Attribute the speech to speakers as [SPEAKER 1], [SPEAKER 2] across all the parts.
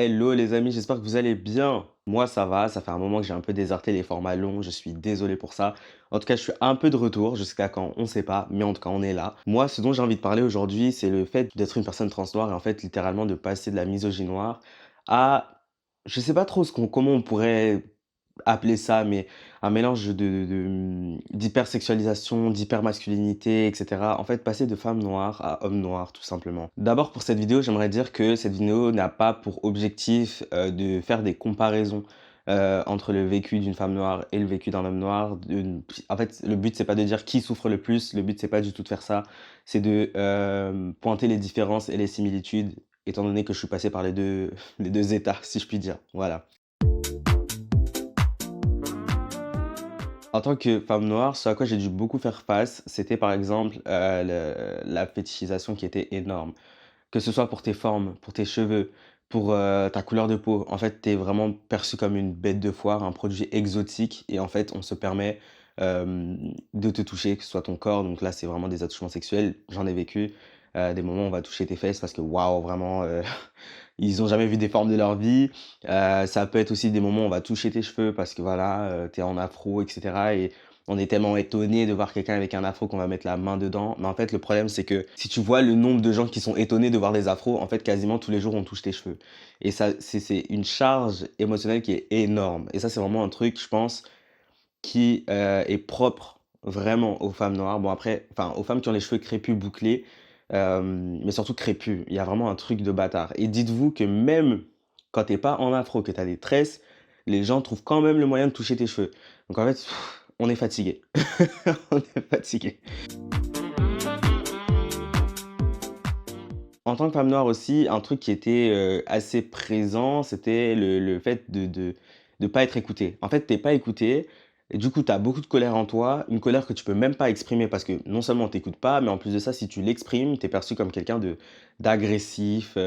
[SPEAKER 1] Hello les amis, j'espère que vous allez bien. Moi ça va, ça fait un moment que j'ai un peu déserté les formats longs, je suis désolé pour ça. En tout cas, je suis un peu de retour, jusqu'à quand, on sait pas, mais en tout cas on est là. Moi, ce dont j'ai envie de parler aujourd'hui, c'est le fait d'être une personne trans noire et en fait littéralement de passer de la misogynie noire à, je sais pas trop comment on pourrait appeler ça, mais un mélange d'hypersexualisation, d'hypermasculinité, etc. En fait, passer de femme noire à homme noir, tout simplement. D'abord, pour cette vidéo, j'aimerais dire que cette vidéo n'a pas pour objectif de faire des comparaisons entre le vécu d'une femme noire et le vécu d'un homme noir. En fait, le but, c'est pas de dire qui souffre le plus, le but, c'est pas du tout de faire ça, c'est de pointer les différences et les similitudes, étant donné que je suis passé par les deux états, si je puis dire. Voilà. En tant que femme noire, ce à quoi j'ai dû beaucoup faire face, c'était par exemple, la fétichisation qui était énorme. Que ce soit pour tes formes, pour tes cheveux, pour, ta couleur de peau. En fait, tu es vraiment perçu comme une bête de foire, un produit exotique et en fait, on se permet, de te toucher, que ce soit ton corps, donc là, c'est vraiment des attouchements sexuels. J'en ai vécu, des moments où on va toucher tes fesses parce que waouh, vraiment, ils ont jamais vu des formes de leur vie. Ça peut être aussi des moments où on va toucher tes cheveux parce que voilà, tu es en afro et cetera et on est tellement étonné de voir quelqu'un avec un afro qu'on va mettre la main dedans. Mais en fait, le problème, c'est que si tu vois le nombre de gens qui sont étonnés de voir des afros, en fait, quasiment tous les jours, on touche tes cheveux. Et ça, c'est une charge émotionnelle qui est énorme. Et ça, c'est vraiment un truc, je pense, qui est propre vraiment aux femmes noires. Bon, après, enfin, aux femmes qui ont les cheveux crépus, bouclés, mais surtout crépus. Il y a vraiment un truc de bâtard. Et dites-vous que même quand t'es pas en afro, que tu as des tresses, les gens trouvent quand même le moyen de toucher tes cheveux. Donc en fait, on est fatigué. On est fatigué. En tant que femme noire aussi, un truc qui était, assez présent, c'était le fait de pas être écoutée. En fait, t'es pas écoutée et du coup, tu as beaucoup de colère en toi, une colère que tu peux même pas exprimer parce que non seulement on t'écoute pas, mais en plus de ça, si tu l'exprimes, tu es perçue comme quelqu'un d'agressif,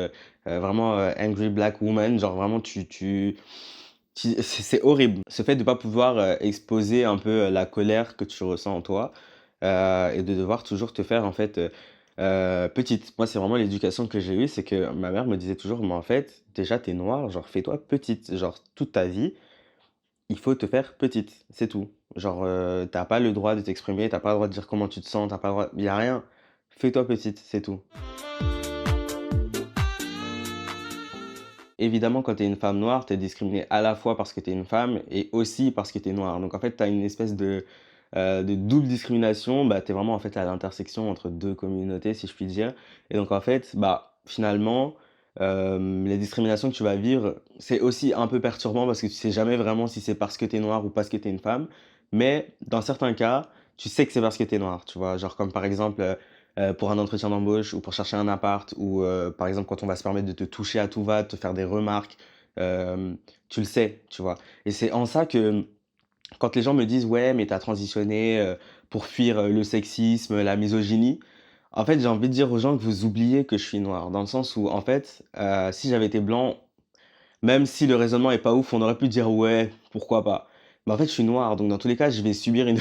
[SPEAKER 1] vraiment, angry black woman, genre vraiment c'est horrible. Ce fait de pas pouvoir, exposer un peu, la colère que tu ressens en toi, et de devoir toujours te faire en fait, petite. Moi, c'est vraiment l'éducation que j'ai eue, c'est que ma mère me disait toujours: «Mais en fait, déjà tu es noire, genre fais-toi petite, genre toute ta vie, il faut te faire petite, c'est tout. Genre, tu pas le droit de t'exprimer, t'as pas le droit de dire comment tu te sens, t'as pas le droit il y a rien. Fais-toi petite, c'est tout». Évidemment, quand tu es une femme noire, tu es discriminée à la fois parce que tu es une femme et aussi parce que tu es noire. Donc en fait, tu as une espèce de double discrimination. Bah, tu es vraiment en fait à l'intersection entre 2 communautés, si je puis dire. Et donc en fait, bah, finalement, les discriminations que tu vas vivre, c'est aussi un peu perturbant parce que tu sais jamais vraiment si c'est parce que tu es noire ou parce que tu es une femme. Mais dans certains cas, tu sais que c'est parce que tu es noire, tu vois? Genre comme par exemple, pour un entretien d'embauche ou pour chercher un appart ou par exemple, quand on va se permettre de te toucher à tout va, de te faire des remarques, tu le sais, tu vois? Et c'est en ça que, quand les gens me disent: «Ouais, mais tu as transitionné, pour fuir, le sexisme, la misogynie», en fait, j'ai envie de dire aux gens que vous oubliez que je suis noir. Dans le sens où, en fait, si j'avais été blanc, même si le raisonnement est pas ouf, on aurait pu dire: «Ouais, pourquoi pas». Mais en fait, je suis noir, donc dans tous les cas, je vais subir une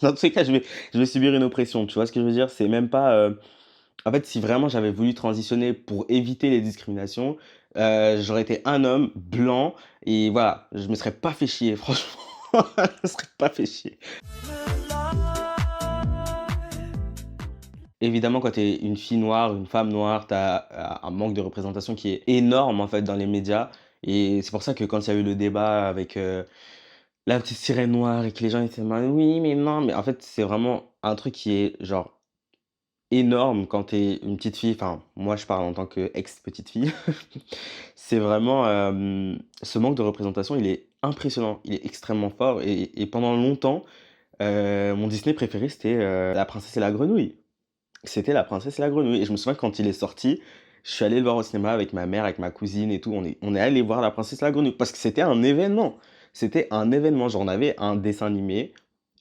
[SPEAKER 1] dans tous les cas, je vais subir une oppression, tu vois ce que je veux dire? C'est même pas, en fait, si vraiment j'avais voulu transitionner pour éviter les discriminations, j'aurais été un homme blanc et voilà, je me serais pas fait chier, franchement, je me serais pas fait chier. Évidemment, quand tu es une fille noire, une femme noire, tu as un manque de représentation qui est énorme, en fait, dans les médias et c'est pour ça que quand il y a eu le débat avec, la petite sirène noire et que les gens étaient en mode: «Oui, mais non», mais en fait, c'est vraiment un truc qui est genre énorme quand tu es une petite fille, enfin, moi je parle en tant qu'ex petite fille. C'est vraiment, ce manque de représentation, il est impressionnant, il est extrêmement fort et pendant longtemps, mon Disney préféré c'était, La Princesse et la Grenouille. C'était La Princesse et la Grenouille et je me souviens quand il est sorti, je suis allé le voir au cinéma avec ma mère, avec ma cousine et tout, on est allé voir La Princesse et la Grenouille parce que c'était un événement. C'était un événement, genre on avait un dessin animé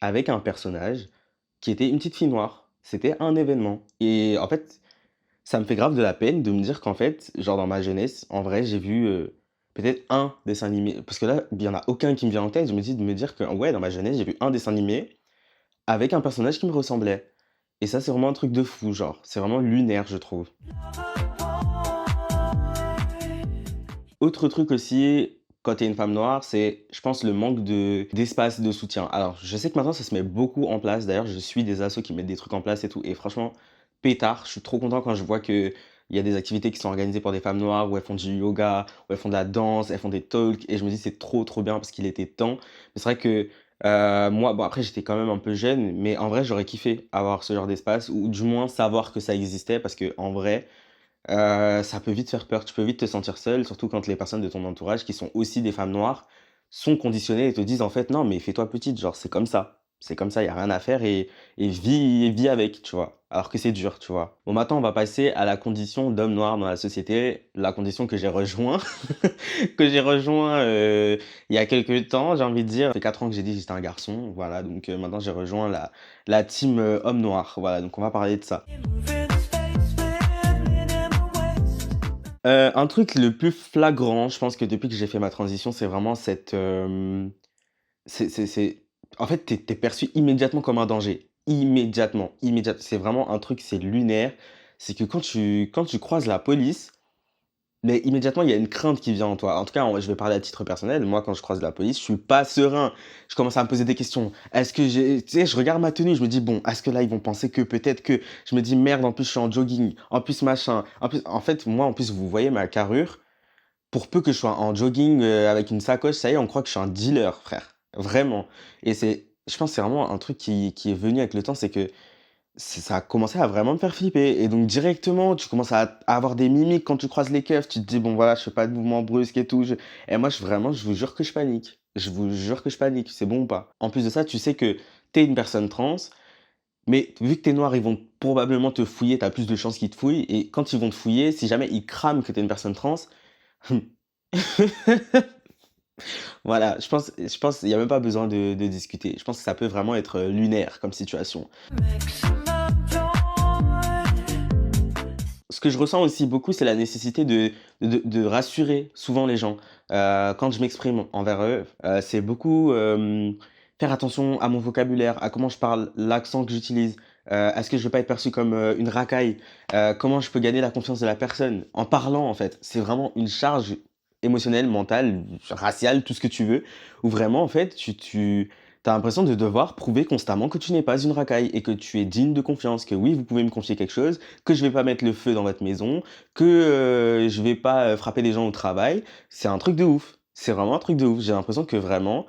[SPEAKER 1] avec un personnage qui était une petite fille noire. C'était un événement et en fait, ça me fait grave de la peine de me dire qu'en fait, genre dans ma jeunesse, en vrai, j'ai vu, peut-être un dessin animé parce que là, il y en a aucun qui me vient en tête. Je me dis de me dire que ouais, dans ma jeunesse, j'ai vu un dessin animé avec un personnage qui me ressemblait et ça, c'est vraiment un truc de fou, genre. C'est vraiment lunaire, je trouve. Autre truc aussi, quand tu es une femme noire, c'est, je pense, le manque d'espace, de soutien. Alors, je sais que maintenant, ça se met beaucoup en place. D'ailleurs, je suis des assos qui mettent des trucs en place et tout. Et franchement, pétard, je suis trop content quand je vois qu'il y a des activités qui sont organisées pour des femmes noires, où elles font du yoga, où elles font de la danse, elles font des talks. Et je me dis, c'est trop, trop bien parce qu'il était temps. Mais c'est vrai que moi, bon, après, j'étais quand même un peu jeune, mais en vrai, j'aurais kiffé avoir ce genre d'espace, ou du moins savoir que ça existait, parce que en vrai, ça peut vite faire peur. Tu peux vite te sentir seul, surtout quand les personnes de ton entourage, qui sont aussi des femmes noires, sont conditionnées et te disent en fait: «Non, mais fais-toi petite, genre c'est comme ça. C'est comme ça, il y a rien à faire et vis avec», tu vois? Alors que c'est dur, tu vois? Bon, maintenant, on va passer à la condition d'homme noir dans la société, la condition que j'ai rejoint que j'ai rejoint, il y a quelque temps, j'ai envie de dire. Ça fait 4 ans que j'ai dit que j'étais un garçon, voilà, donc maintenant j'ai rejoint la team, homme noir, voilà, donc on va parler de ça. Un truc le plus flagrant, je pense que depuis que j'ai fait ma transition, c'est vraiment c'est en fait, tu es perçu immédiatement comme un danger. Immédiatement, c'est vraiment un truc, c'est lunaire. C'est que quand tu croises la police, mais immédiatement, il y a une crainte qui vient en toi. En tout cas, je vais parler à titre personnel. Moi, quand je croise la police, je suis pas serein. Je commence à me poser des questions. Est-ce que j'ai, tu sais, je regarde ma tenue, je me dis, bon, est-ce que là, ils vont penser que peut-être que, je me dis, merde, en plus, je suis en jogging, en plus, machin. En plus, en fait, moi, en plus, vous voyez ma carrure, pour peu que je sois en jogging, avec une sacoche, ça y est, on croit que je suis un dealer, frère. Vraiment. Et je pense que c'est vraiment un truc qui est venu avec le temps, c'est que ça a commencé à vraiment me faire flipper et donc directement, tu commences à avoir des mimiques quand tu croises les keufs. Tu te dis: «Bon voilà, je fais pas de mouvements brusques et tout, je» et moi, je vous jure que je panique. Je vous jure que je panique, c'est bon ou pas? En plus de ça, tu sais que tu es une personne trans, mais vu que tu es noir, ils vont probablement te fouiller, tu as plus de chances qu'ils te fouillent et quand ils vont te fouiller, si jamais ils crament que tu es une personne trans, voilà, je pense il y a même pas besoin de discuter. Je pense que ça peut vraiment être, lunaire comme situation. Ce que je ressens aussi beaucoup, c'est la nécessité de rassurer souvent les gens. Quand je m'exprime envers eux, c'est beaucoup, faire attention à mon vocabulaire, à comment je parle, l'accent que j'utilise. Est-ce que je veux pas être perçu comme, une racaille? Comment je peux gagner la confiance de la personne? En parlant, en fait. C'est vraiment une charge émotionnelle, mentale, raciale, tout ce que tu veux, où vraiment, en fait, tu as l'impression de devoir prouver constamment que tu n'es pas une racaille et que tu es digne de confiance, que oui, vous pouvez me confier quelque chose, que je vais pas mettre le feu dans votre maison, que, je vais pas, frapper les gens au travail. C'est un truc de ouf. C'est vraiment un truc de ouf. J'ai l'impression que vraiment,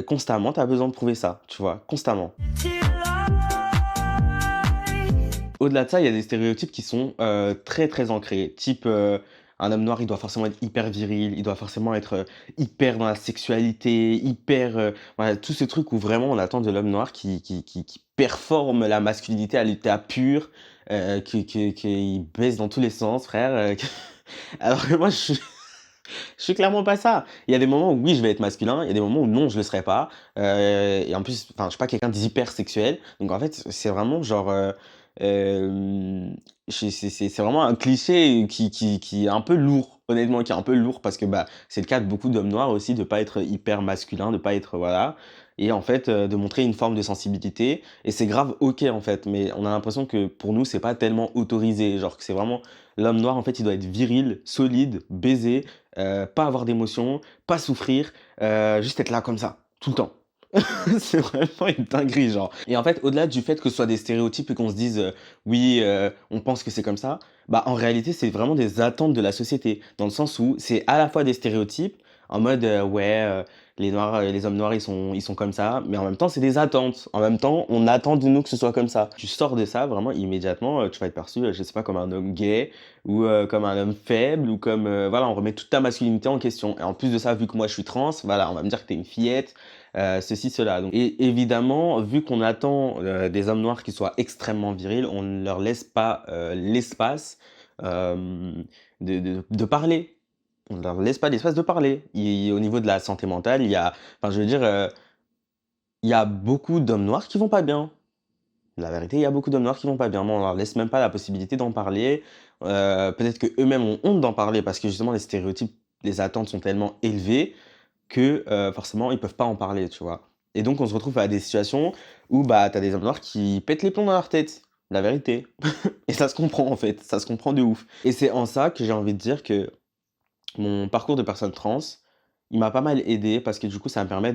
[SPEAKER 1] constamment, tu as besoin de prouver ça, tu vois? Constamment. Au-delà de ça, il y a des stéréotypes qui sont, très, très ancrés. Type, un homme noir, il doit forcément être hyper viril, il doit forcément être, hyper dans la sexualité, hyper, voilà, tout ce truc où vraiment on attend de l'homme noir qui performe la masculinité à l'état pur, qu'il baise dans tous les sens, frère, alors que moi je suis clairement pas ça. Il y a des moments où oui, je vais être masculin, il y a des moments où non, je le serai pas, et en plus, enfin, je suis pas quelqu'un d'hyper sexuel. Donc en fait, c'est vraiment genre, c'est vraiment un cliché qui est un peu lourd, honnêtement, qui est un peu lourd parce que, bah, c'est le cas de beaucoup d'hommes noirs aussi, de pas être hyper masculin, de pas être, voilà et en fait, de montrer une forme de sensibilité et c'est grave OK, en fait, mais on a l'impression que pour nous, c'est pas tellement autorisé. Genre que c'est vraiment l'homme noir, en fait, il doit être viril, solide, baiser, pas avoir d'émotions, pas souffrir, juste être là comme ça, tout le temps. C'est vraiment une dinguerie, genre. Et en fait, au-delà du fait que ce soit des stéréotypes et qu'on se dise, «Oui, on pense que c'est comme ça», bah, en réalité, c'est vraiment des attentes de la société. Dans le sens où c'est à la fois des stéréotypes en mode, «Ouais, les noirs, les hommes noirs, ils sont comme ça», mais en même temps, c'est des attentes. En même temps, on attend de nous que ce soit comme ça. Tu sors de ça, vraiment immédiatement, tu vas être perçu, je sais pas, comme un homme gay ou, comme un homme faible ou comme, voilà, on remet toute ta masculinité en question. Et en plus de ça, vu que moi je suis trans, voilà, on va me dire que tu es une fillette, ceci, cela. Donc et évidemment, vu qu'on attend, des hommes noirs qui soient extrêmement virils, on ne leur laisse pas, l'espace, de parler. On ne leur laisse pas l'espace de parler. Au niveau de la santé mentale, il y a enfin, je veux dire, il y a beaucoup d'hommes noirs qui vont pas bien. La vérité, il y a beaucoup d'hommes noirs qui vont pas bien. Moi, on leur laisse même pas la possibilité d'en parler. Peut-être qu'eux-mêmes ont honte d'en parler parce que justement les stéréotypes, les attentes sont tellement élevées que, forcément ils peuvent pas en parler, tu vois? Et donc on se retrouve à des situations où, bah, tu as des hommes noirs qui pètent les plombs dans leur tête, la vérité. Et ça se comprend en fait, ça se comprend de ouf. Et c'est en ça que j'ai envie de dire que mon parcours de personne trans, il m'a pas mal aidé parce que du coup, ça me permet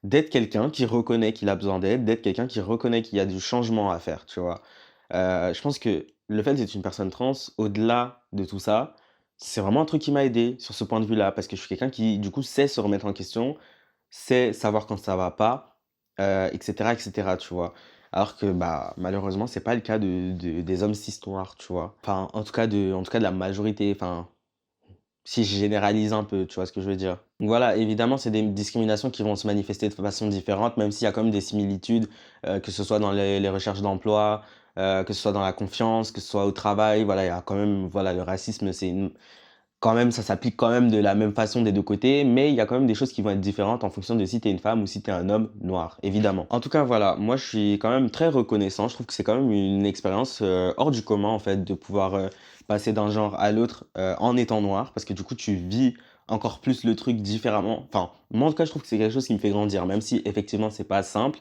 [SPEAKER 1] d'être quelqu'un qui reconnaît qu'il a besoin d'aide, d'être quelqu'un qui reconnaît qu'il y a du changement à faire, tu vois? Je pense que le fait d'être une personne trans, au-delà de tout ça, c'est vraiment un truc qui m'a aidé sur ce point de vue-là, parce que je suis quelqu'un qui, du coup, sait se remettre en question, sait savoir quand ça va pas, et cetera, tu vois? Alors que, bah, malheureusement, c'est pas le cas des hommes cis noirs, tu vois? Enfin, en tout cas de la majorité, enfin, si je généralise un peu, tu vois ce que je veux dire? Donc voilà, évidemment, c'est des discriminations qui vont se manifester de façon différente, même s'il y a quand même des similitudes, que ce soit dans les recherches d'emploi, que ce soit dans la confiance, que ce soit au travail. Voilà, il y a quand même voilà, le racisme, c'est une quand même, ça s'applique quand même de la même façon des 2 côtés, mais il y a quand même des choses qui vont être différentes en fonction de si tu es une femme ou si tu es un homme noir, évidemment. En tout cas, voilà, moi je suis quand même très reconnaissant. Je trouve que c'est quand même une expérience, hors du commun en fait de pouvoir, passer d'un genre à l'autre, en étant noir parce que du coup tu vis encore plus le truc différemment. Enfin, moi en tout cas je trouve que c'est quelque chose qui me fait grandir, même si effectivement c'est pas simple.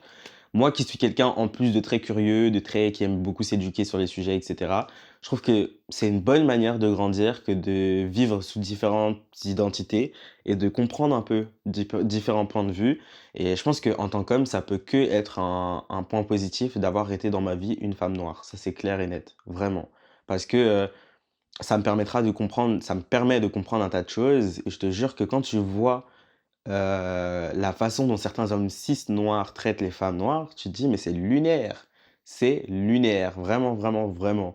[SPEAKER 1] Moi qui suis quelqu'un en plus de très curieux, de très qui aime beaucoup s'éduquer sur les sujets et cetera, je trouve que c'est une bonne manière de grandir que de vivre sous différentes identités et de comprendre un peu différents points de vue. Et je pense qu'en tant qu'homme, ça peut que être un point positif d'avoir été dans ma vie une femme noire. Ça, c'est clair et net, vraiment. Parce que, ça me permet de comprendre un tas de choses et je te jure que quand tu vois la façon dont certains hommes cis noirs traitent les femmes noires, tu te dis: «Mais c'est lunaire!» C'est lunaire, vraiment, vraiment, vraiment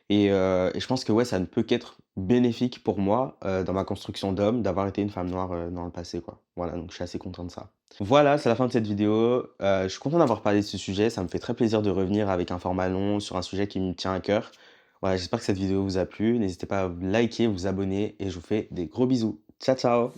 [SPEAKER 1] et je pense que, ouais, ça ne peut qu'être bénéfique pour moi, dans ma construction d'homme, d'avoir été une femme noire, dans le passé, quoi. Voilà, donc je suis assez content de ça. Voilà, c'est la fin de cette vidéo. Je suis content d'avoir parlé de ce sujet. Ça me fait très plaisir de revenir avec un format long sur un sujet qui me tient à cœur. Voilà, j'espère que cette vidéo vous a plu. N'hésitez pas à liker, vous abonner et je vous fais des gros bisous. Ciao, ciao!